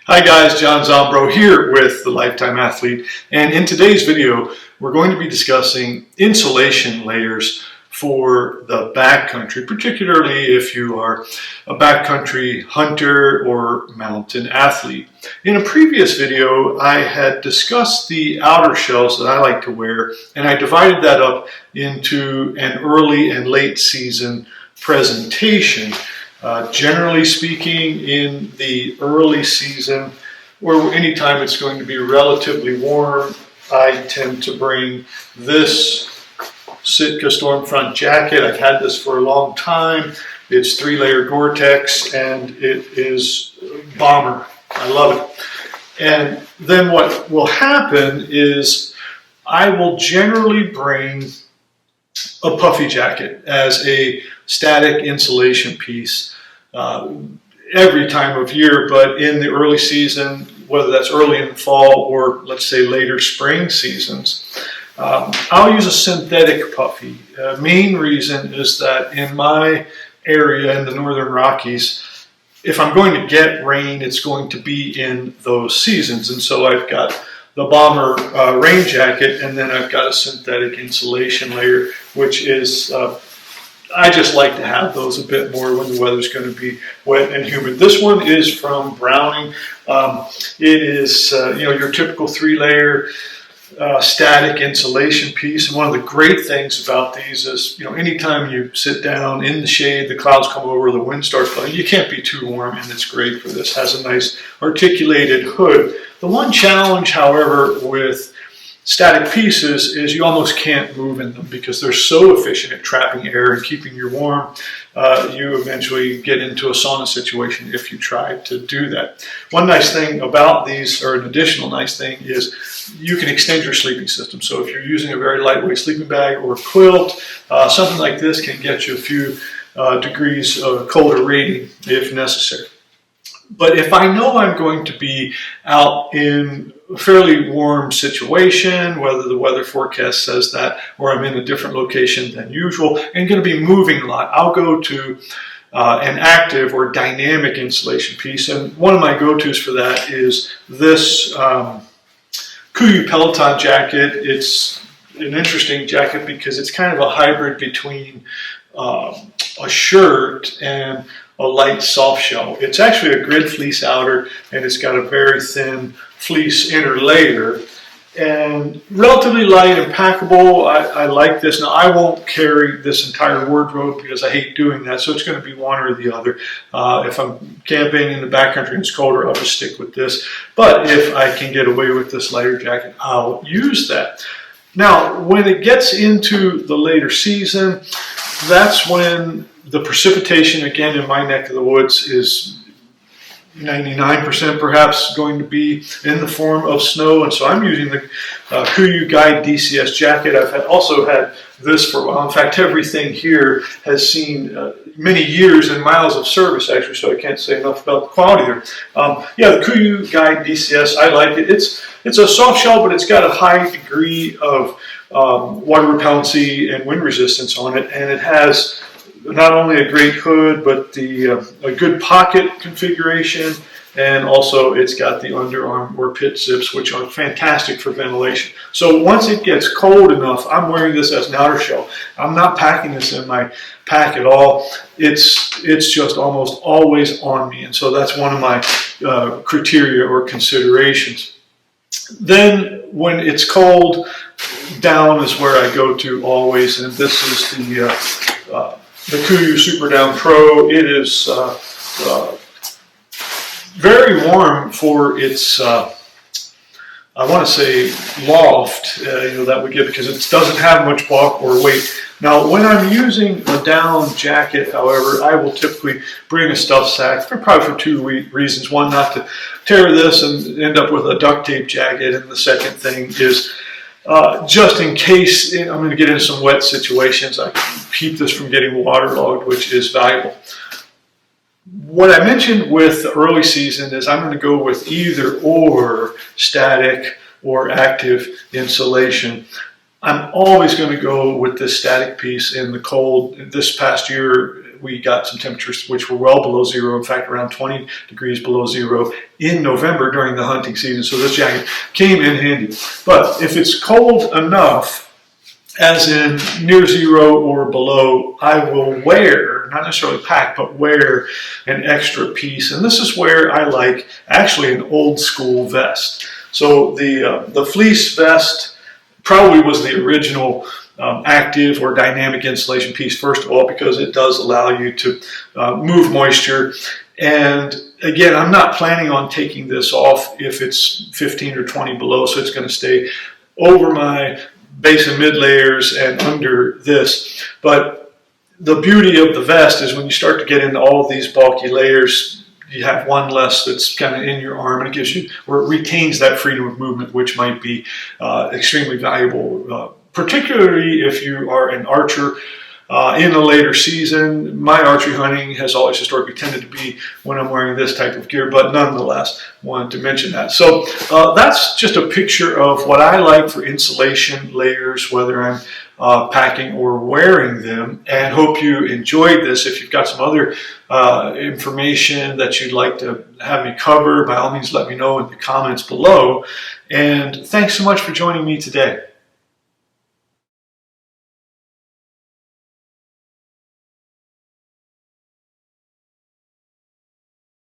Hi guys, John Zombro here with the Lifetime Athlete, and in today's video we're going to be discussing insulation layers for the backcountry, particularly if you are a backcountry hunter or mountain athlete. In a previous video I had discussed the outer shells that I like to wear, and I divided that up into an early and late season presentation. Generally speaking, in the early season, or anytime it's going to be relatively warm, I tend to bring this Sitka Stormfront jacket. I've had this for a long time. It's 3-layer Gore-Tex, and it is bomber. I love it. And then what will happen is I will generally bring a puffy jacket as a static insulation piece every time of year, but in the early season, whether that's early in the fall or let's say later spring seasons, I'll use a synthetic puffy. Main reason is that in my area in the Northern Rockies, if I'm going to get rain, it's going to be in those seasons, and so I've got the bomber rain jacket, and then I've got a synthetic insulation layer, which is I just like to have those a bit more when the weather's going to be wet and humid. This one is from Browning. It is your typical 3-layer static insulation piece. And one of the great things about these is, anytime you sit down in the shade, the clouds come over, the wind starts blowing, you can't be too warm, and it's great for this. It has a nice articulated hood. The one challenge, however, with static pieces is you almost can't move in them because they're so efficient at trapping air and keeping you warm. You eventually get into a sauna situation if you try to do that. One nice thing about these, or an additional nice thing, is you can extend your sleeping system. So if you're using a very lightweight sleeping bag or quilt, something like this can get you a few degrees of colder rating if necessary. But if I know I'm going to be out in a fairly warm situation, whether the weather forecast says that, or I'm in a different location than usual, and going to be moving a lot, I'll go to an active or dynamic insulation piece. And one of my go-tos for that is this Kuiu Peloton jacket. It's an interesting jacket because it's kind of a hybrid between a shirt and a light soft shell. It's actually a grid fleece outer, and it's got a very thin fleece inner layer, and relatively light and packable. I like this. Now, I won't carry this entire wardrobe because I hate doing that, so it's going to be one or the other. If I'm camping in the backcountry and it's colder, I'll just stick with this. But if I can get away with this lighter jacket, I'll use that. Now, when it gets into the later season, that's when the precipitation, again, in my neck of the woods is 99% perhaps going to be in the form of snow. And so I'm using the Kuiu Guide DCS jacket. I've also had this for a while. In fact, everything here has seen many years and miles of service, actually, so I can't say enough about the quality there. The Kuiu Guide DCS, I like it. It's a soft shell, but it's got a high degree of water repellency and wind resistance on it, and it has not only a great hood, but a good pocket configuration, and also it's got the underarm or pit zips, which are fantastic for ventilation. So once it gets cold enough, I'm wearing this as an outer shell. I'm not packing this in my pack at all. It's just almost always on me, and so that's one of my criteria or considerations. Then when it's cold, down is where I go to always, and this is the Kuiu Super Down Pro. It is very warm for its, I want to say, loft, that we get, because it doesn't have much bulk or weight. Now, when I'm using a down jacket, however, I will typically bring a stuff sack, probably for two reasons. One, not to tear this and end up with a duct tape jacket, and the second thing is just in case I'm going to get into some wet situations, I can keep this from getting waterlogged, which is valuable. What I mentioned with the early season is I'm going to go with either or static or active insulation. I'm always going to go with this static piece in the cold. This past year, we got some temperatures which were well below zero, in fact around 20 degrees below zero in November during the hunting season, so this jacket came in handy. But if it's cold enough, as in near zero or below, I will wear, not necessarily pack, but wear an extra piece. And this is where I like actually an old school vest. So the fleece vest probably was the original active or dynamic insulation piece, first of all, because it does allow you to move moisture. And again, I'm not planning on taking this off if it's 15 or 20 below, so it's going to stay over my base and mid layers and under this. But the beauty of the vest is when you start to get into all of these bulky layers, you have one less that's kind of in your arm, and it gives you, or it retains that freedom of movement, which might be extremely valuable, particularly if you are an archer in the later season. My archery hunting has always historically tended to be when I'm wearing this type of gear, but nonetheless, wanted to mention that. So that's just a picture of what I like for insulation layers, whether I'm packing or wearing them, and hope you enjoyed this. If you've got some other information that you'd like to have me cover, by all means let me know in the comments below. And thanks so much for joining me today.